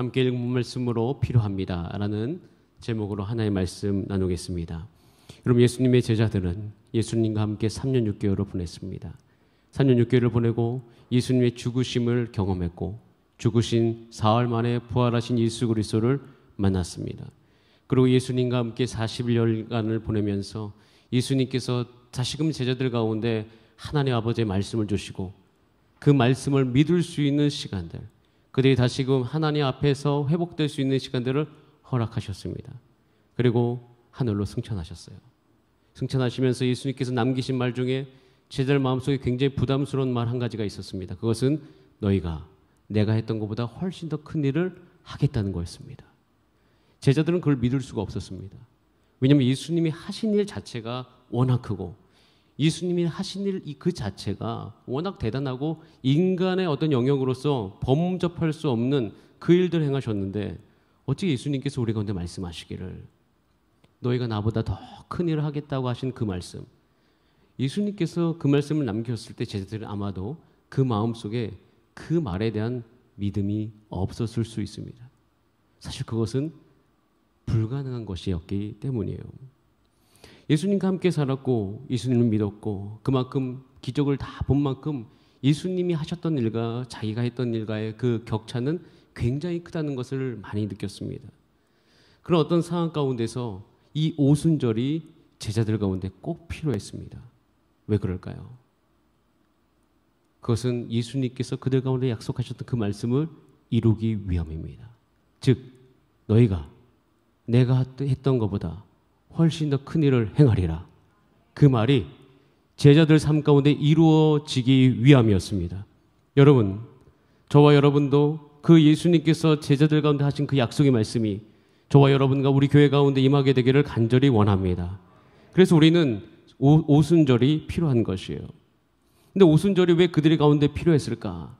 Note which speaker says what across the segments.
Speaker 1: 함께 읽은 말씀으로 필요합니다 라는 제목으로 하나의 말씀 나누겠습니다. 여러분, 예수님의 제자들은 예수님과 함께 3년 6개월을 보냈습니다. 3년 6개월을 보내고 예수님의 죽으심을 경험했고 죽으신 사흘 만에 부활하신 예수 그리스도를 만났습니다. 그리고 예수님과 함께 40일간을 보내면서 예수님께서 다시금 제자들 가운데 하나님 아버지의 말씀을 주시고 그 말씀을 믿을 수 있는 시간들, 그들이 다시금 하나님 앞에서 회복될 수 있는 시간들을 허락하셨습니다. 그리고 하늘로 승천하셨어요. 승천하시면서 예수님께서 남기신 말 중에 제자들 마음속에 굉장히 부담스러운 말 한 가지가 있었습니다. 그것은 너희가 내가 했던 것보다 훨씬 더 큰 일을 하겠다는 거였습니다. 제자들은 그걸 믿을 수가 없었습니다. 왜냐하면 예수님이 하신 일 자체가 워낙 크고 예수님이 하신 일 그 자체가 워낙 대단하고 인간의 어떤 영역으로서 범접할 수 없는 그 일들을 행하셨는데 어찌 예수님께서 우리 가운데 말씀하시기를 너희가 나보다 더 큰 일을 하겠다고 하신 그 말씀, 예수님께서 그 말씀을 남겼을 때 제자들은 아마도 그 마음속에 그 말에 대한 믿음이 없었을 수 있습니다. 사실 그것은 불가능한 것이었기 때문이에요. 예수님과 함께 살았고 예수님을 믿었고 그만큼 기적을 다 본 만큼 예수님이 하셨던 일과 자기가 했던 일과의 그 격차는 굉장히 크다는 것을 많이 느꼈습니다. 그런 어떤 상황 가운데서 이 오순절이 제자들 가운데 꼭 필요했습니다. 왜 그럴까요? 그것은 예수님께서 그들 가운데 약속하셨던 그 말씀을 이루기 위함입니다. 즉 너희가 내가 했던 것보다 훨씬 더 큰 일을 행하리라. 그 말이 제자들 삶 가운데 이루어지기 위함이었습니다. 여러분, 저와 여러분도 그 예수님께서 제자들 가운데 하신 그 약속의 말씀이 저와 여러분과 우리 교회 가운데 임하게 되기를 간절히 원합니다. 그래서 우리는 오순절이 필요한 것이에요. 근데 오순절이 왜 그들의 가운데 필요했을까?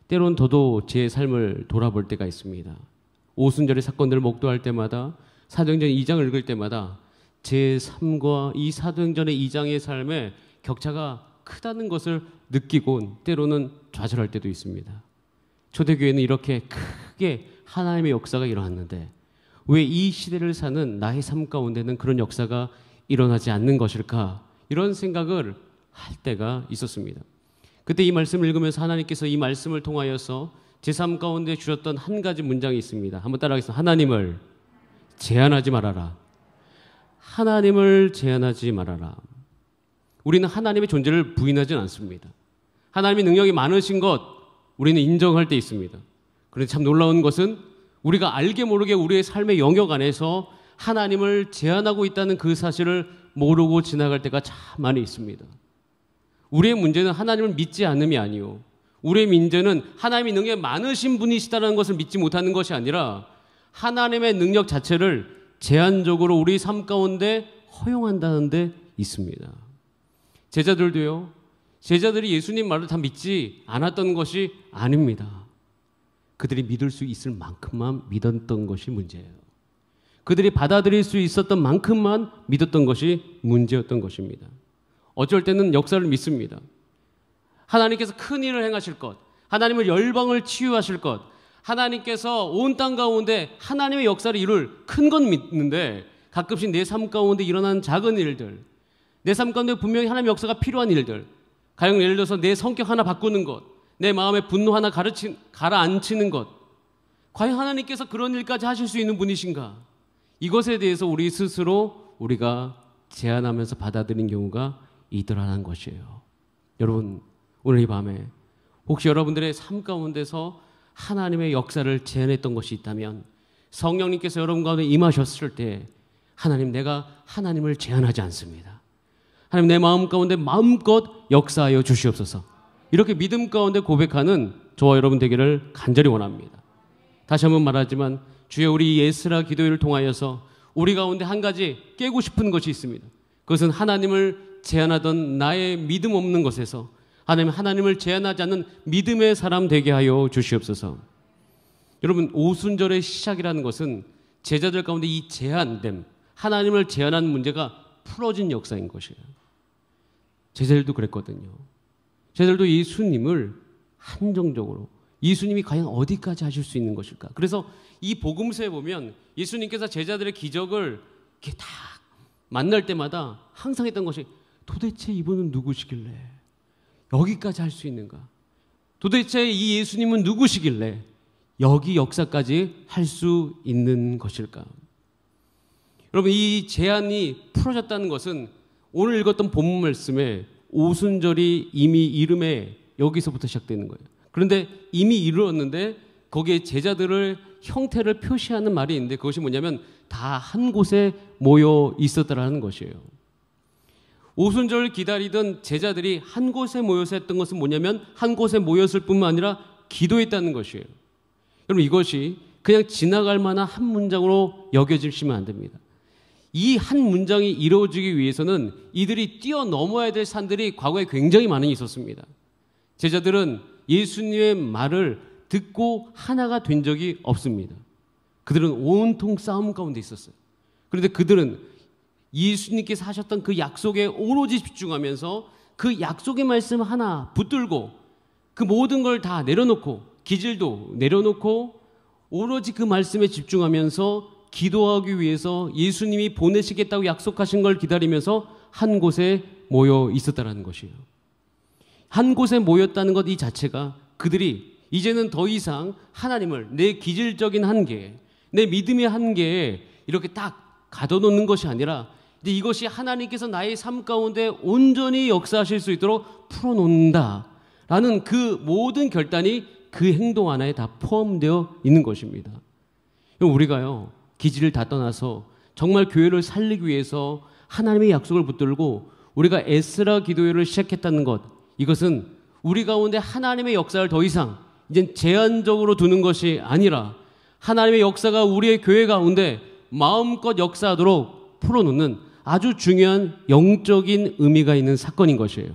Speaker 1: 때론 저도 제 삶을 돌아볼 때가 있습니다. 오순절의 사건들을 목도할 때마다 사도행전 2장을 읽을 때마다 제 삶과 이 사도행전의 2장의 삶의 격차가 크다는 것을 느끼곤 때로는 좌절할 때도 있습니다. 초대교회는 이렇게 크게 하나님의 역사가 일어났는데 왜 이 시대를 사는 나의 삶 가운데는 그런 역사가 일어나지 않는 것일까? 이런 생각을 할 때가 있었습니다. 그때 이 말씀을 읽으면서 하나님께서 이 말씀을 통하여서 제 삶 가운데 주셨던 한 가지 문장이 있습니다. 한번 따라하겠습니다. 하나님을 제한하지 말아라. 하나님을 제한하지 말아라. 우리는 하나님의 존재를 부인하지는 않습니다. 하나님의 능력이 많으신 것 우리는 인정할 때 있습니다. 그런데 참 놀라운 것은 우리가 알게 모르게 우리의 삶의 영역 안에서 하나님을 제한하고 있다는 그 사실을 모르고 지나갈 때가 참 많이 있습니다. 우리의 문제는 하나님을 믿지 않음이 아니요, 우리의 문제는 하나님의 능력이 많으신 분이시다는 것을 믿지 못하는 것이 아니라 하나님의 능력 자체를 제한적으로 우리 삶 가운데 허용한다는 데 있습니다. 제자들도요, 제자들이 예수님 말을 다 믿지 않았던 것이 아닙니다. 그들이 믿을 수 있을 만큼만 믿었던 것이 문제예요. 그들이 받아들일 수 있었던 만큼만 믿었던 것이 문제였던 것입니다. 어쩔 때는 역사를 믿습니다. 하나님께서 큰 일을 행하실 것, 하나님을 열방을 치유하실 것, 하나님께서 온 땅 가운데 하나님의 역사를 이룰 큰 건 믿는데 가끔씩 내 삶 가운데 일어나는 작은 일들, 내 삶 가운데 분명히 하나님의 역사가 필요한 일들, 가령 예를 들어서 내 성격 하나 바꾸는 것, 내 마음의 분노 하나 가라앉히는 것, 과연 하나님께서 그런 일까지 하실 수 있는 분이신가? 이것에 대해서 우리 스스로 우리가 제안하면서 받아들인 경우가 있더라는 것이에요. 여러분, 오늘 이 밤에 혹시 여러분들의 삶 가운데서 하나님의 역사를 제안했던 것이 있다면 성령님께서 여러분 가운데 임하셨을 때 하나님, 내가 하나님을 제한하지 않습니다. 하나님, 내 마음 가운데 마음껏 역사하여 주시옵소서. 이렇게 믿음 가운데 고백하는 저와 여러분 되기를 간절히 원합니다. 다시 한번 말하지만 주여, 우리 예스라 기도회를 통하여서 우리 가운데 한 가지 깨고 싶은 것이 있습니다. 그것은 하나님을 제한하던 나의 믿음 없는 것에서 하나님을 제한하지 않는 믿음의 사람 되게 하여 주시옵소서. 여러분, 오순절의 시작이라는 것은 제자들 가운데 이 제한됨, 하나님을 제한하는 문제가 풀어진 역사인 것이에요. 제자들도 그랬거든요. 제자들도 예수님을 한정적으로 예수님이 과연 어디까지 하실 수 있는 것일까? 그래서 이 복음서에 보면 예수님께서 제자들의 기적을 이렇게 다 만날 때마다 항상 했던 것이 도대체 이분은 누구시길래 여기까지 할 수 있는가? 도대체 이 예수님은 누구시길래 여기 역사까지 할 수 있는 것일까? 여러분, 이 제안이 풀어졌다는 것은 오늘 읽었던 본문 말씀에 오순절이 이미 이름에 여기서부터 시작되는 거예요. 그런데 이미 이루었는데 거기에 제자들의 형태를 표시하는 말이 있는데 그것이 뭐냐면 다 한 곳에 모여 있었다라는 것이에요. 오순절을 기다리던 제자들이 한 곳에 모여서 했던 것은 뭐냐면 한 곳에 모였을 뿐만 아니라 기도했다는 것이에요. 여러분, 이것이 그냥 지나갈 만한 한 문장으로 여겨지시면 안 됩니다. 이 한 문장이 이루어지기 위해서는 이들이 뛰어넘어야 될 산들이 과거에 굉장히 많이 있었습니다. 제자들은 예수님의 말을 듣고 하나가 된 적이 없습니다. 그들은 온통 싸움 가운데 있었어요. 그런데 그들은 예수님께서 하셨던 그 약속에 오로지 집중하면서 그 약속의 말씀 하나 붙들고 그 모든 걸 다 내려놓고 기질도 내려놓고 오로지 그 말씀에 집중하면서 기도하기 위해서 예수님이 보내시겠다고 약속하신 걸 기다리면서 한 곳에 모여 있었다는 것이에요. 한 곳에 모였다는 것 이 자체가 그들이 이제는 더 이상 하나님을 내 기질적인 한계, 내 믿음의 한계에 이렇게 딱 가둬놓는 것이 아니라 이제 이것이 하나님께서 나의 삶 가운데 온전히 역사하실 수 있도록 풀어놓는다라는 그 모든 결단이 그 행동 하나에 다 포함되어 있는 것입니다. 우리가요, 기질을 다 떠나서 정말 교회를 살리기 위해서 하나님의 약속을 붙들고 우리가 에스라 기도회를 시작했다는 것, 이것은 우리 가운데 하나님의 역사를 더 이상 이제 제한적으로 두는 것이 아니라 하나님의 역사가 우리의 교회 가운데 마음껏 역사하도록 풀어놓는 아주 중요한 영적인 의미가 있는 사건인 것이에요.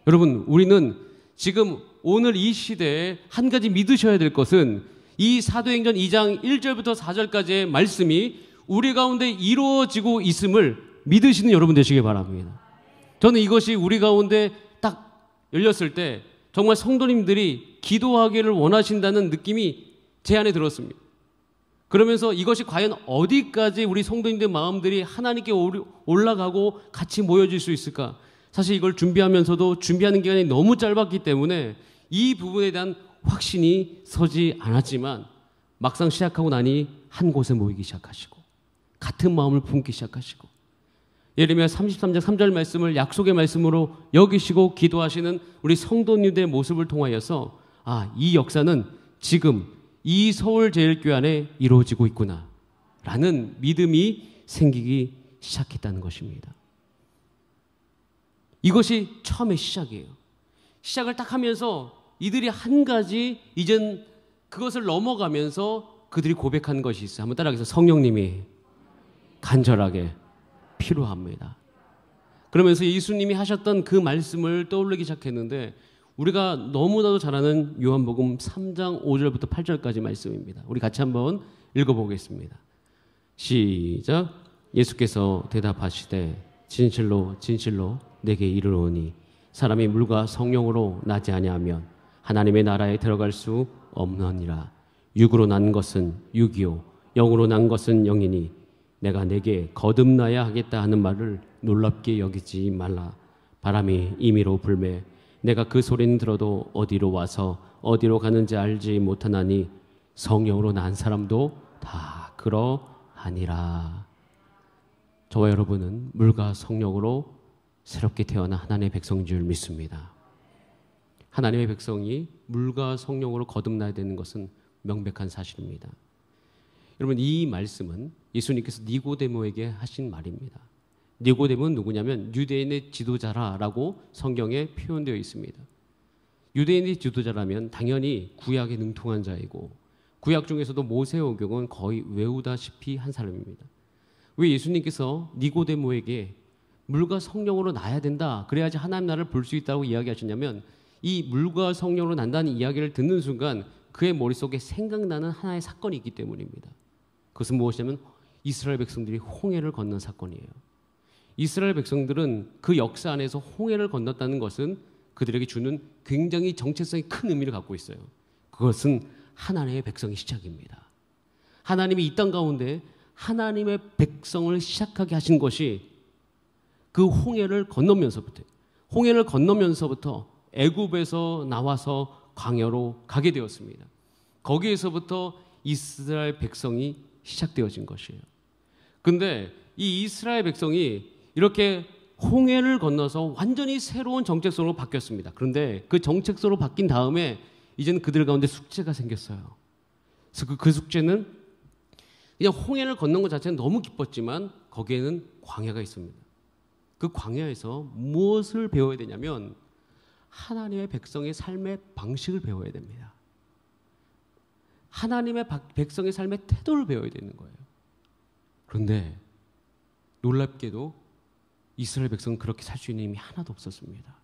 Speaker 1: 여러분, 우리는 지금 오늘 이 시대에 한 가지 믿으셔야 될 것은 이 사도행전 2장 1절부터 4절까지의 말씀이 우리 가운데 이루어지고 있음을 믿으시는 여러분 되시기 바랍니다. 저는 이것이 우리 가운데 딱 열렸을 때 정말 성도님들이 기도하기를 원하신다는 느낌이 제 안에 들었습니다. 그러면서 이것이 과연 어디까지 우리 성도님들 마음들이 하나님께 올라가고 같이 모여질 수 있을까? 사실 이걸 준비하면서도 준비하는 기간이 너무 짧았기 때문에 이 부분에 대한 확신이 서지 않았지만 막상 시작하고 나니 한 곳에 모이기 시작하시고 같은 마음을 품기 시작하시고 예레미야 33장 3절 말씀을 약속의 말씀으로 여기시고 기도하시는 우리 성도님들의 모습을 통하여서 이 역사는 지금 이 서울제일교회 안에 이루어지고 있구나 라는 믿음이 생기기 시작했다는 것입니다. 이것이 처음의 시작이에요. 시작을 딱 하면서 이들이 한 가지 이젠 그것을 넘어가면서 그들이 고백한 것이 있어요. 한번 따라하겠습니다. 성령님이 간절하게 필요합니다. 그러면서 예수님이 하셨던 그 말씀을 떠올리기 시작했는데 우리가 너무나도 잘 아는 요한복음 3장 5절부터 8절까지 말씀입니다. 우리 같이 한번 읽어보겠습니다. 시작. 예수께서 대답하시되 진실로 진실로 내게 이르노니 사람이 물과 성령으로 나지 아니하면 하나님의 나라에 들어갈 수 없느니라. 육으로 난 것은 육이요 영으로 난 것은 영이니 내가 내게 거듭나야 하겠다 하는 말을 놀랍게 여기지 말라. 바람이 임의로 불매 내가 그 소리는 들어도 어디로 와서 어디로 가는지 알지 못하나니 성령으로 난 사람도 다 그러하니라. 저와 여러분은 물과 성령으로 새롭게 태어난 하나님의 백성인 줄 믿습니다. 하나님의 백성이 물과 성령으로 거듭나야 되는 것은 명백한 사실입니다. 여러분, 이 말씀은 예수님께서 니고데모에게 하신 말입니다. 니고데모는 누구냐면 유대인의 지도자라고 성경에 표현되어 있습니다. 유대인의 지도자라면 당연히 구약에 능통한 자이고 구약 중에서도 모세오경은 거의 외우다시피 한 사람입니다. 왜 예수님께서 니고데모에게 물과 성령으로 나야 된다, 그래야지 하나님 나라를 볼 수 있다고 이야기하셨냐면 이 물과 성령으로 난다는 이야기를 듣는 순간 그의 머릿속에 생각나는 하나의 사건이 있기 때문입니다. 그것은 무엇이냐면 이스라엘 백성들이 홍해를 건넌 사건이에요. 이스라엘 백성들은 그 역사 안에서 홍해를 건넜다는 것은 그들에게 주는 굉장히 정체성이 큰 의미를 갖고 있어요. 그것은 하나님의 백성의 시작입니다. 하나님이 이 땅 가운데 하나님의 백성을 시작하게 하신 것이 그 홍해를 건너면서부터 애굽에서 나와서 광야로 가게 되었습니다. 거기에서부터 이스라엘 백성이 시작되어진 것이에요. 근데 이 이스라엘 백성이 이렇게 홍해를 건너서 완전히 새로운 정체성으로 바뀌었습니다. 그런데 그 정체성으로 바뀐 다음에 이제는 그들 가운데 숙제가 생겼어요. 그래서 그 숙제는 그냥 홍해를 건넌 것 자체는 너무 기뻤지만 거기에는 광야가 있습니다. 그 광야에서 무엇을 배워야 되냐면 하나님의 백성의 삶의 방식을 배워야 됩니다. 하나님의 백성의 삶의 태도를 배워야 되는 거예요. 그런데 놀랍게도 이스라엘 백성은 그렇게 살 수 있는 힘이 하나도 없었습니다.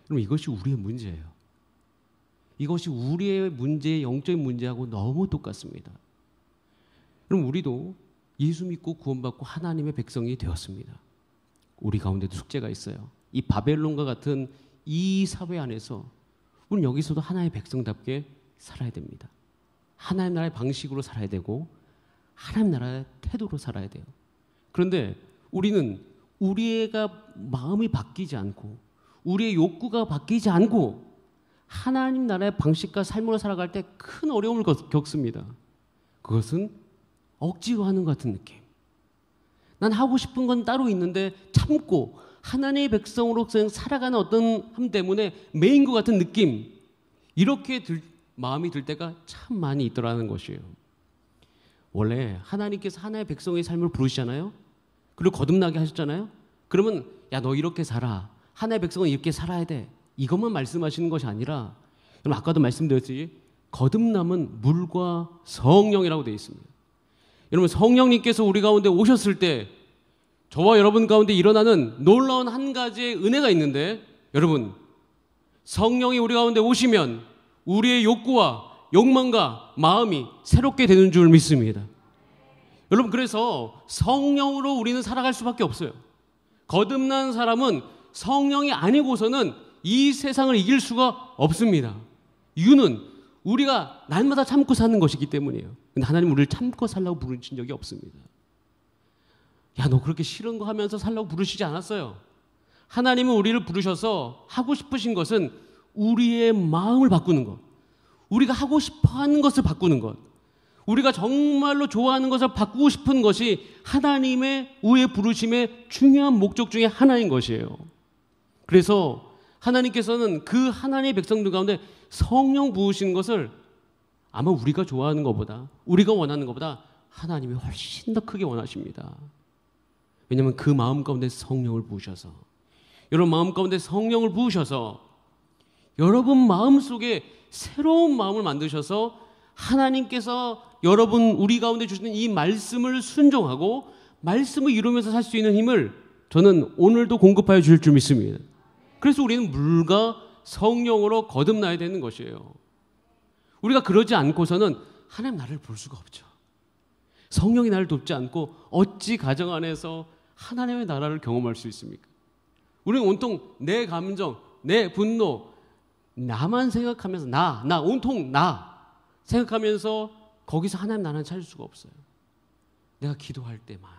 Speaker 1: 그럼 이것이 우리의 문제예요. 이것이 우리의 문제의 영적인 문제하고 너무 똑같습니다. 그럼 우리도 예수 믿고 구원받고 하나님의 백성이 되었습니다. 우리 가운데도 숙제가 있어요. 이 바벨론과 같은 이 사회 안에서 우리는 여기서도 하나님의 백성답게 살아야 됩니다. 하나님 나라의 방식으로 살아야 되고 하나님 나라의 태도로 살아야 돼요. 그런데 우리는 우리가 마음이 바뀌지 않고 우리의 욕구가 바뀌지 않고 하나님 나라의 방식과 삶으로 살아갈 때 큰 어려움을 겪습니다. 그것은 억지로 하는 것 같은 느낌. 난 하고 싶은 건 따로 있는데 참고 하나님의 백성으로 살아가는 어떤 함 때문에 매인 것 같은 느낌. 이렇게 마음이 들 때가 참 많이 있더라는 것이에요. 원래 하나님께서 하나님의 백성의 삶을 부르시잖아요. 그리고 거듭나게 하셨잖아요. 그러면 야, 너 이렇게 살아. 하나님의 백성은 이렇게 살아야 돼. 이것만 말씀하시는 것이 아니라, 그럼 아까도 말씀드렸지, 거듭남은 물과 성령이라고 되어 있습니다. 여러분, 성령님께서 우리 가운데 오셨을 때 저와 여러분 가운데 일어나는 놀라운 한 가지의 은혜가 있는데, 여러분, 성령이 우리 가운데 오시면 우리의 욕구와 욕망과 마음이 새롭게 되는 줄 믿습니다. 여러분, 그래서 성령으로 우리는 살아갈 수밖에 없어요. 거듭난 사람은 성령이 아니고서는 이 세상을 이길 수가 없습니다. 이유는 우리가 날마다 참고 사는 것이기 때문이에요. 근데 하나님 우리를 참고 살라고 부르신 적이 없습니다. 야, 너 그렇게 싫은 거 하면서 살라고 부르시지 않았어요. 하나님은 우리를 부르셔서 하고 싶으신 것은 우리의 마음을 바꾸는 것, 우리가 하고 싶어하는 것을 바꾸는 것, 우리가 정말로 좋아하는 것을 바꾸고 싶은 것이 하나님의 우리의 부르심의 중요한 목적 중에 하나인 것이에요. 그래서 하나님께서는 그 하나님의 백성들 가운데 성령 부으신 것을 아마 우리가 좋아하는 것보다, 우리가 원하는 것보다 하나님이 훨씬 더 크게 원하십니다. 왜냐하면 그 마음 가운데 성령을 부으셔서, 여러분 마음 가운데 성령을 부으셔서 여러분 마음속에 새로운 마음을 만드셔서 하나님께서 여러분 우리 가운데 주시는 이 말씀을 순종하고 말씀을 이루면서 살 수 있는 힘을 저는 오늘도 공급하여 주실 줄 믿습니다. 그래서 우리는 물과 성령으로 거듭나야 되는 것이에요. 우리가 그러지 않고서는 하나님 나를 볼 수가 없죠. 성령이 나를 돕지 않고 어찌 가정 안에서 하나님의 나라를 경험할 수 있습니까? 우리는 온통 내 감정, 내 분노, 나만 생각하면서 나 온통 나 생각하면서 거기서 하나님 나라는 찾을 수가 없어요. 내가 기도할 때만,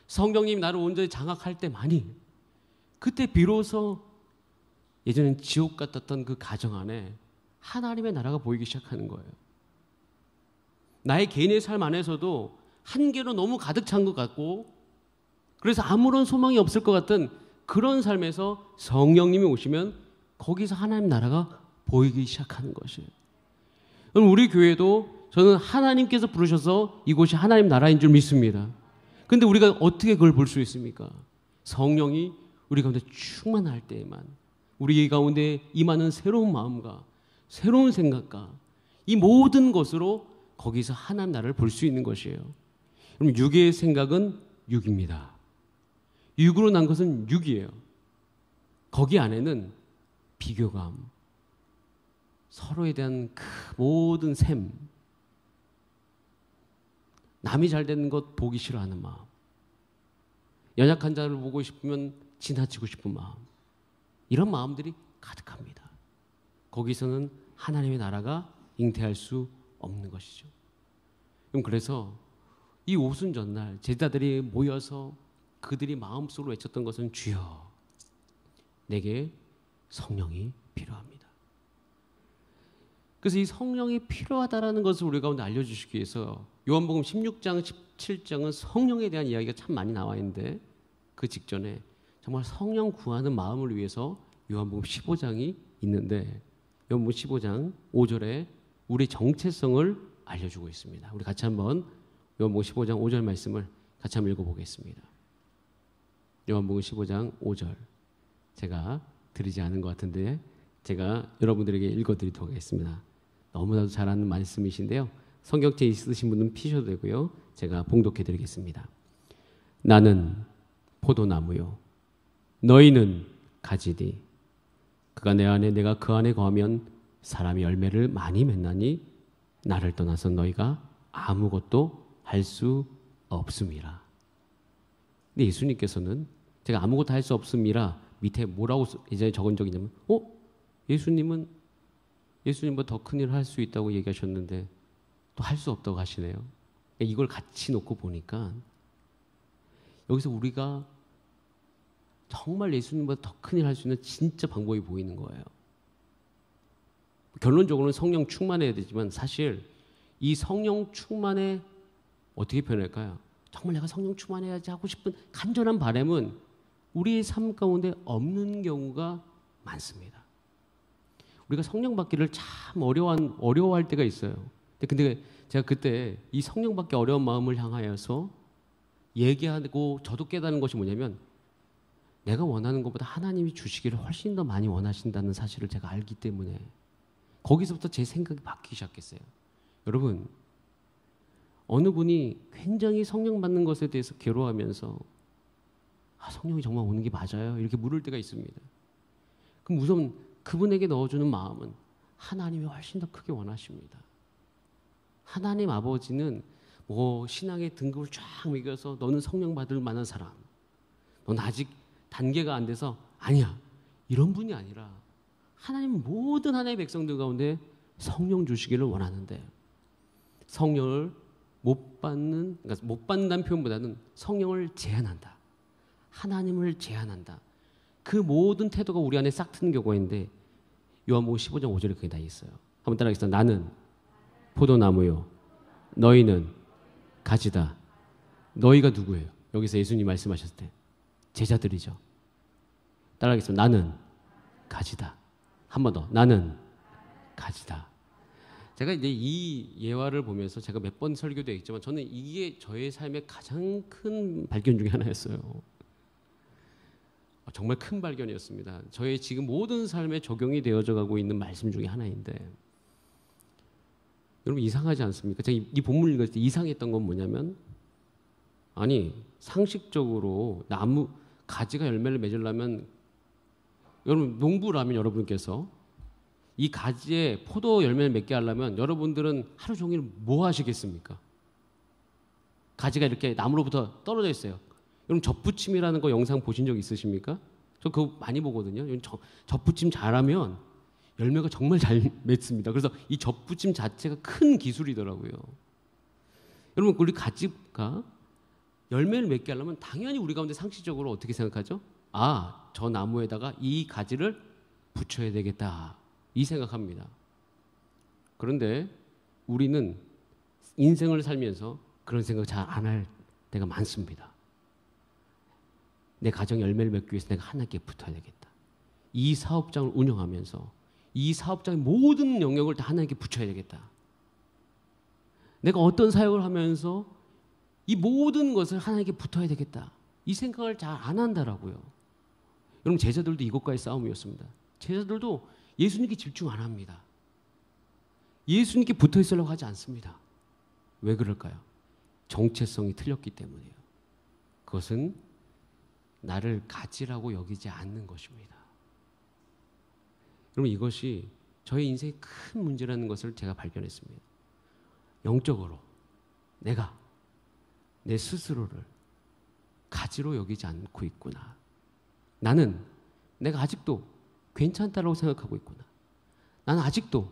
Speaker 1: 성령님이 나를 온전히 장악할 때만이, 그때 비로소 예전엔 지옥 같았던 그 가정 안에 하나님의 나라가 보이기 시작하는 거예요. 나의 개인의 삶 안에서도 한계로 너무 가득 찬 것 같고, 그래서 아무런 소망이 없을 것 같은 그런 삶에서 성령님이 오시면 거기서 하나님 나라가 보이기 시작하는 것이에요. 그럼 우리 교회도 저는 하나님께서 부르셔서 이곳이 하나님 나라인 줄 믿습니다. 그런데 우리가 어떻게 그걸 볼 수 있습니까? 성령이 우리 가운데 충만할 때에만, 우리 가운데 임하는 새로운 마음과 새로운 생각과 이 모든 것으로 거기서 하나님 나라를 볼 수 있는 것이에요. 그럼 육의 생각은 육입니다. 육으로 난 것은 육이에요. 거기 안에는 비교감, 서로에 대한 그 모든 셈, 남이 잘 되는 것 보기 싫어하는 마음, 연약한 자를 보고 싶으면 지나치고 싶은 마음, 이런 마음들이 가득합니다. 거기서는 하나님의 나라가 잉태할 수 없는 것이죠. 그럼 그래서 이 오순절날 제자들이 모여서 그들이 마음속으로 외쳤던 것은 주여 내게 성령이 필요합니다. 그래서 이 성령이 필요하다라는 것을 우리 가운데 알려주시기 위해서 요한복음 16장 17장은 성령에 대한 이야기가 참 많이 나와 있는데 그 직전에 정말 성령 구하는 마음을 위해서 요한복음 15장이 있는데 요한복음 15장 5절에 우리 정체성을 알려주고 있습니다. 우리 같이 한번 요한복음 15장 5절 말씀을 같이 한번 읽어보겠습니다. 요한복음 15장 5절 제가 드리지 않은 것 같은데 제가 여러분들에게 읽어드리도록 하겠습니다. 너무나도 잘 아는 말씀이신데요. 성경책 있으신 분은 피셔도 되고요. 제가 봉독해드리겠습니다. 나는 포도나무요 너희는 가지니 그가 내 안에 내가 그 안에 거하면 사람이 열매를 많이 맺나니 나를 떠나서 너희가 아무것도 할 수 없음이라. 근데 예수님께서는 제가 아무것도 할 수 없음이라 밑에 뭐라고 이제 적은 적이 있냐면 예수님은 예수님보다 더 큰 일을 할 수 있다고 얘기하셨는데 또 할 수 없다고 하시네요. 이걸 같이 놓고 보니까 여기서 우리가 정말 예수님보다 더 큰 일을 할 수 있는 진짜 방법이 보이는 거예요. 결론적으로는 성령 충만해야 되지만 사실 이 성령 충만에 어떻게 표현할까요? 정말 내가 성령 충만해야지 하고 싶은 간절한 바람은 우리의 삶 가운데 없는 경우가 많습니다. 우리가 성령 받기를 참 어려워할 때가 있어요. 근데 제가 그때 이 성령 받기 어려운 마음을 향하여서 얘기하고 저도 깨닫는 것이 뭐냐면 내가 원하는 것보다 하나님이 주시기를 훨씬 더 많이 원하신다는 사실을 제가 알기 때문에 거기서부터 제 생각이 바뀌기 시작했어요. 여러분, 어느 분이 굉장히 성령 받는 것에 대해서 괴로워하면서 성령이 정말 오는 게 맞아요? 이렇게 물을 때가 있습니다. 그럼 우선 그분에게 넣어주는 마음은 하나님이 훨씬 더 크게 원하십니다. 하나님 아버지는 신앙의 등급을 쫙 매겨서 너는 성령 받을 만한 사람, 넌 아직 단계가 안 돼서 아니야, 이런 분이 아니라 하나님은 모든 하나님의 백성들 가운데 성령 주시기를 원하는데 성령을 못 받는다는 표현보다는 성령을 제한한다. 하나님을 제한한다. 그 모든 태도가 우리 안에 싹 트는 경우가 있는데 요한복음 15장 5절에 그게 다 있어요. 한번 따라하겠습니다. 나는 포도나무요 너희는 가지다. 너희가 누구예요? 여기서 예수님 말씀하셨을 때 제자들이죠. 따라하겠습니다. 나는 가지다. 한 번 더. 나는 가지다. 제가 이제 이 예화를 보면서 제가 몇 번 설교도 했지만 저는 이게 저의 삶의 가장 큰 발견 중에 하나였어요. 정말 큰 발견이었습니다. 저의 지금 모든 삶에 적용이 되어져 가고 있는 말씀 중에 하나인데 여러분 이상하지 않습니까? 제가 이 본문을 읽을 때 이상했던 건 뭐냐면 아니 상식적으로 나무 가지가 열매를 맺으려면 여러분 농부라면 여러분께서 이 가지에 포도 열매를 맺게 하려면 여러분들은 하루 종일 뭐 하시겠습니까? 가지가 이렇게 나무로부터 떨어져 있어요. 여러분 접붙임이라는 거 영상 보신 적 있으십니까? 저 그거 많이 보거든요. 접붙임 잘하면 열매가 정말 잘 맺습니다. 그래서 이 접붙임 자체가 큰 기술이더라고요. 여러분 우리 가지가 열매를 맺게 하려면 당연히 우리 가운데 상식적으로 어떻게 생각하죠? 저 나무에다가 이 가지를 붙여야 되겠다. 이 생각합니다. 그런데 우리는 인생을 살면서 그런 생각 잘 안 할 때가 많습니다. 내 가정 열매를 맺기 위해서 내가 하나님께 붙어야 되겠다. 이 사업장을 운영하면서 이 사업장의 모든 영역을 다 하나님께 붙여야 되겠다. 내가 어떤 사역을 하면서 이 모든 것을 하나님께 붙어야 되겠다. 이 생각을 잘 안 한다라고요. 여러분 제자들도 이것과의 싸움이었습니다. 제자들도 예수님께 집중 안 합니다. 예수님께 붙어 있으려고 하지 않습니다. 왜 그럴까요? 정체성이 틀렸기 때문이에요. 그것은 나를 가지라고 여기지 않는 것입니다. 여러분 이것이 저의 인생의 큰 문제라는 것을 제가 발견했습니다. 영적으로 내가 내 스스로를 가지로 여기지 않고 있구나. 나는 내가 아직도 괜찮다라고 생각하고 있구나. 나는 아직도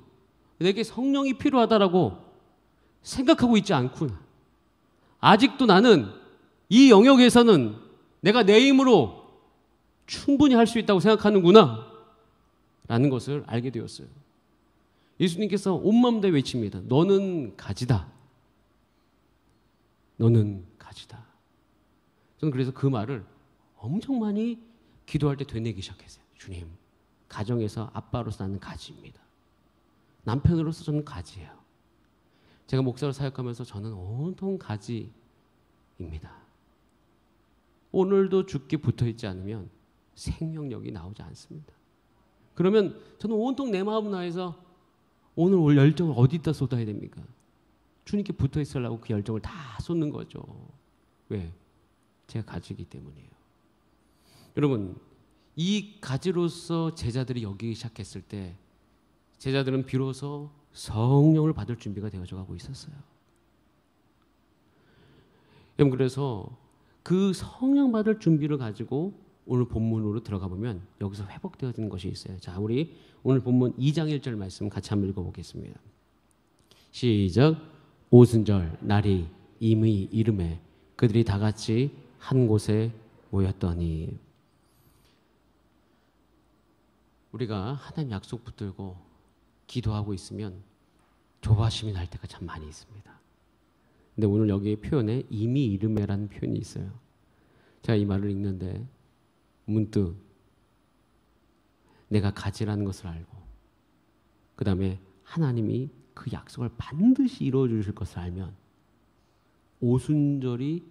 Speaker 1: 내게 성령이 필요하다라고 생각하고 있지 않구나. 아직도 나는 이 영역에서는 내가 내 힘으로 충분히 할 수 있다고 생각하는구나 라는 것을 알게 되었어요. 예수님께서 온마음 다해 외칩니다. 너는 가지다. 너는 가지다. 저는 그래서 그 말을 엄청 많이 기도할 때 되뇌기 시작했어요. 주님, 가정에서 아빠로서 나는 가지입니다. 남편으로서 저는 가지예요. 제가 목사로 사역하면서 저는 온통 가지입니다. 오늘도 죽게 붙어있지 않으면 생명력이 나오지 않습니다. 그러면 저는 온통 내 마음 나에서 오늘 올 열정을 어디다 쏟아야 됩니까? 주님께 붙어있으려고 그 열정을 다 쏟는 거죠. 왜? 제가 가지이기 때문이에요. 여러분, 이 가지로서 제자들이 여기기 시작했을 때 제자들은 비로소 성령을 받을 준비가 되어져 가고 있었어요. 여러분, 그래서 그 성령 받을 준비를 가지고 오늘 본문으로 들어가 보면 여기서 회복되어지는 것이 있어요. 자, 우리 오늘 본문 2장 1절 말씀 같이 한번 읽어보겠습니다. 시작. 오순절 날이 이미 이름에 그들이 다 같이 한 곳에 모였더니. 우리가 하나님 약속 붙들고 기도하고 있으면 조바심이 날 때가 참 많이 있습니다. 근데 오늘 여기 표현에 이미 이름에라는 표현이 있어요. 제가 이 말을 읽는데 문득 내가 가지라는 것을 알고 그 다음에 하나님이 그 약속을 반드시 이루어 주실 것을 알면 오순절이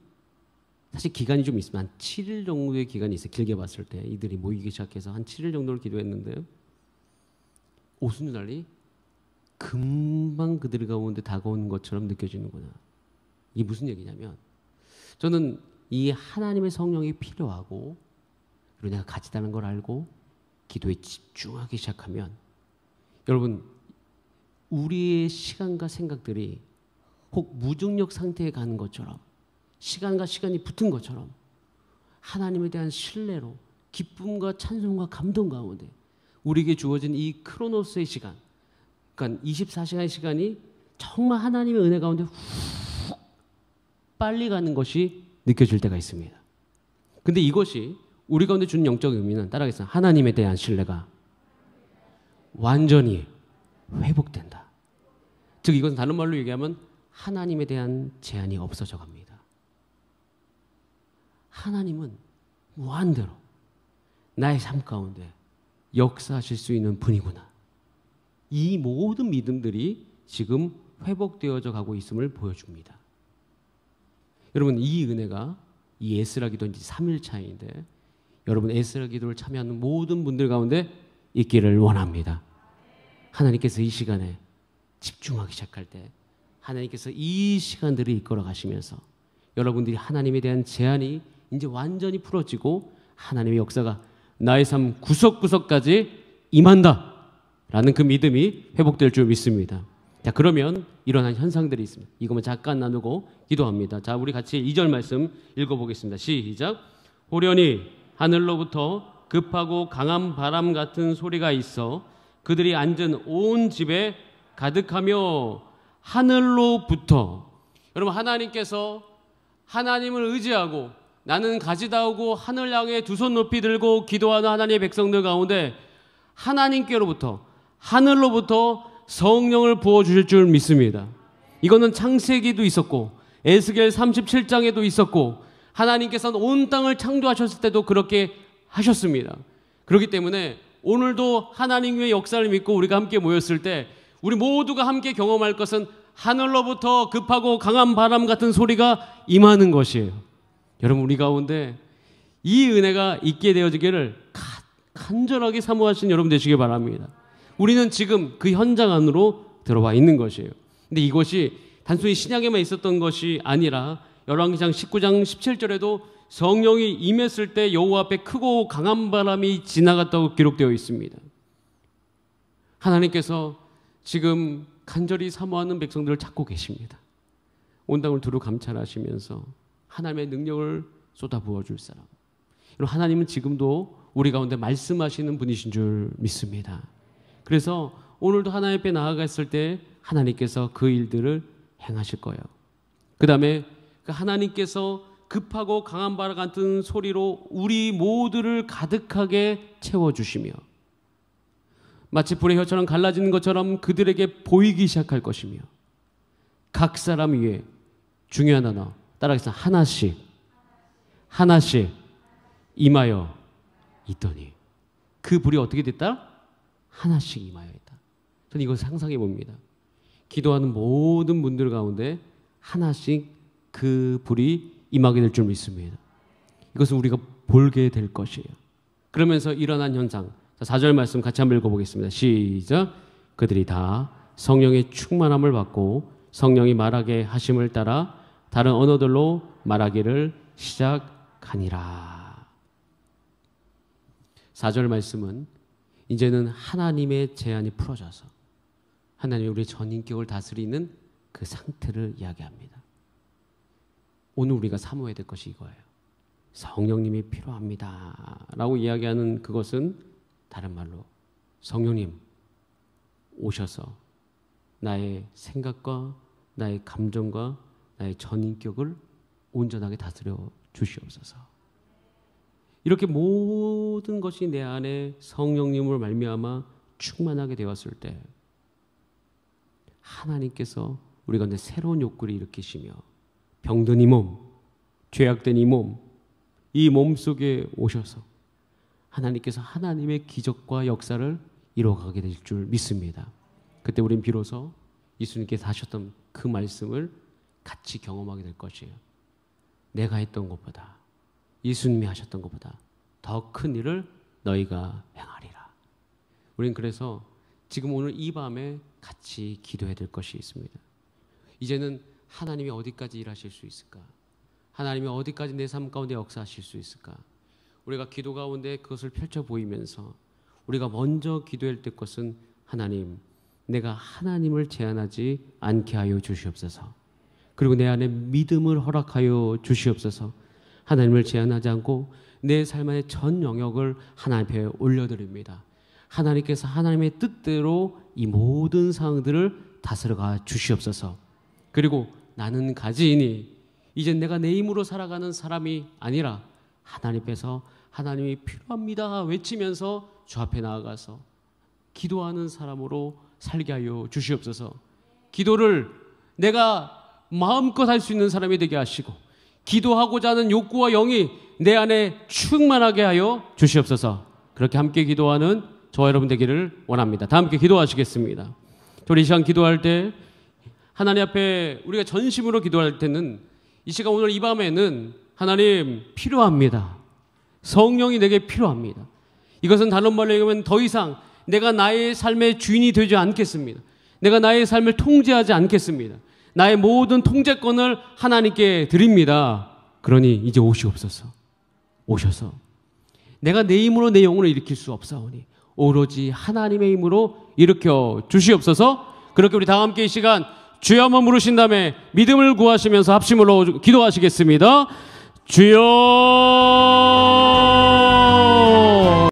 Speaker 1: 사실 기간이 좀 있으면 한 7일 정도의 기간이 있어요. 길게 봤을 때 이들이 모이기 시작해서 한 7일 정도를 기도했는데요. 오순절이 금방 그들 가운데 다가오는 것처럼 느껴지는구나. 이게 무슨 얘기냐면 저는 이 하나님의 성령이 필요하고 그리고 내가 가지다는 걸 알고 기도에 집중하기 시작하면 여러분 우리의 시간과 생각들이 혹 무중력 상태에 가는 것처럼 시간과 시간이 붙은 것처럼 하나님에 대한 신뢰로 기쁨과 찬송과 감동 가운데 우리에게 주어진 이 크로노스의 시간, 그러니까 24시간의 시간이 정말 하나님의 은혜 가운데 훅 빨리 가는 것이 느껴질 때가 있습니다. 근데 이것이 우리 가운데 주는 영적 의미는 따라하겠습니다. 하나님에 대한 신뢰가 완전히 회복된다. 즉 이것은 다른 말로 얘기하면 하나님에 대한 제한이 없어져 갑니다. 하나님은 무한대로 나의 삶 가운데 역사하실 수 있는 분이구나. 이 모든 믿음들이 지금 회복되어져 가고 있음을 보여줍니다. 여러분 이 은혜가 이 에스라 기도 이제 3일차인데 여러분 에스라 기도를 참여하는 모든 분들 가운데 있기를 원합니다. 하나님께서 이 시간에 집중하기 시작할 때 하나님께서 이 시간들을 이끌어 가시면서 여러분들이 하나님에 대한 제한이 이제 완전히 풀어지고 하나님의 역사가 나의 삶 구석구석까지 임한다 라는 그 믿음이 회복될 줄 믿습니다. 자, 그러면 일어난 현상들이 있습니다. 이것만 잠깐 나누고 기도합니다. 자, 우리 같이 2절 말씀 읽어보겠습니다. 시작. 호련히 하늘로부터 급하고 강한 바람 같은 소리가 있어 그들이 앉은 온 집에 가득하며 하늘로부터. 여러분 하나님께서 하나님을 의지하고 나는 가지다오고 하늘 향해 두 손 높이 들고 기도하는 하나님의 백성들 가운데 하나님께로부터 하늘로부터 성령을 부어주실 줄 믿습니다. 이거는 창세기도 있었고 에스겔 37장에도 있었고 하나님께서는 온 땅을 창조하셨을 때도 그렇게 하셨습니다. 그렇기 때문에 오늘도 하나님의 역사를 믿고 우리가 함께 모였을 때 우리 모두가 함께 경험할 것은 하늘로부터 급하고 강한 바람 같은 소리가 임하는 것이에요. 여러분 우리 가운데 이 은혜가 있게 되어지기를 간절하게 사모하시는 여러분 되시기 바랍니다. 우리는 지금 그 현장 안으로 들어와 있는 것이에요. 근데 이것이 단순히 신약에만 있었던 것이 아니라 열왕기상 19장 17절에도 성령이 임했을 때 여호와 앞에 크고 강한 바람이 지나갔다고 기록되어 있습니다. 하나님께서 지금 간절히 사모하는 백성들을 찾고 계십니다. 온 땅을 두루 감찰하시면서 하나님의 능력을 쏟아부어 줄 사람. 하나님은 지금도 우리 가운데 말씀하시는 분이신 줄 믿습니다. 그래서 오늘도 하나님 앞에 나아갔을 때 하나님께서 그 일들을 행하실 거예요. 그 다음에 그 하나님께서 급하고 강한 바람 같은 소리로 우리 모두를 가득하게 채워주시며 마치 불의 혀처럼 갈라지는 것처럼 그들에게 보이기 시작할 것이며 각 사람 위에 중요한 단어 따라하겠습니다. 하나씩 임하여 있더니 그 불이 어떻게 됐다? 하나씩 임하여 있다. 저는 이걸 상상해 봅니다. 기도하는 모든 분들 가운데 하나씩 그 불이 임하게 될 줄 믿습니다. 이것은 우리가 볼게 될 것이에요. 그러면서 일어난 현상, 4절 말씀 같이 한번 읽어보겠습니다. 시작. 그들이 다 성령의 충만함을 받고 성령이 말하게 하심을 따라 다른 언어들로 말하기를 시작하니라. 4절 말씀은 이제는 하나님의 제한이 풀어져서 하나님이 우리의 전인격을 다스리는 그 상태를 이야기합니다. 오늘 우리가 사모해야 될 것이 이거예요. 성령님이 필요합니다 라고 이야기하는 그것은 다른 말로 성령님 오셔서 나의 생각과 나의 감정과 나의 전인격을 온전하게 다스려 주시옵소서. 이렇게 모든 것이 내 안에 성령님을 말미암아 충만하게 되었을 때 하나님께서 우리 가운데 새로운 욕구를 일으키시며 병든 이 몸, 죄악된 이 몸 속에 오셔서 하나님께서 하나님의 기적과 역사를 이루어가게 될 줄 믿습니다. 그때 우린 비로소 예수님께서 하셨던 그 말씀을 같이 경험하게 될 것이에요. 내가 했던 것보다 예수님이 하셨던 것보다 더 큰 일을 너희가 행하리라. 우린 그래서 지금 오늘 이 밤에 같이 기도해야 될 것이 있습니다. 이제는 하나님이 어디까지 일하실 수 있을까? 하나님이 어디까지 내 삶 가운데 역사하실 수 있을까? 우리가 기도 가운데 그것을 펼쳐 보이면서 우리가 먼저 기도할 때 것은 하나님, 내가 하나님을 제한하지 않게 하여 주시옵소서. 그리고 내 안에 믿음을 허락하여 주시옵소서. 하나님을 제한하지 않고 내 삶의 전 영역을 하나님 앞에 올려드립니다. 하나님께서 하나님의 뜻대로 이 모든 상황들을 다스려가 주시옵소서. 그리고 나는 가지이니 이제 내가 내 힘으로 살아가는 사람이 아니라 하나님 앞에서 하나님이 필요합니다 외치면서 주 앞에 나아가서 기도하는 사람으로 살게 하여 주시옵소서. 기도를 내가 마음껏 할 수 있는 사람이 되게 하시고 기도하고자 하는 욕구와 영이 내 안에 충만하게 하여 주시옵소서. 그렇게 함께 기도하는 저와 여러분 되기를 원합니다. 다 함께 기도하시겠습니다. 우리 이 시간 기도할 때 하나님 앞에 우리가 전심으로 기도할 때는 이 시간 오늘 이 밤에는 하나님 필요합니다. 성령이 내게 필요합니다. 이것은 다른 말로 얘기하면 더 이상 내가 나의 삶의 주인이 되지 않겠습니다. 내가 나의 삶을 통제하지 않겠습니다. 나의 모든 통제권을 하나님께 드립니다. 그러니 이제 오시옵소서. 오셔서 내가 내 힘으로 내 영혼을 일으킬 수 없사오니 오로지 하나님의 힘으로 일으켜 주시옵소서. 그렇게 우리 다 함께 이 시간 주여 한번 부르신 다음에 믿음을 구하시면서 합심으로 기도하시겠습니다. 주여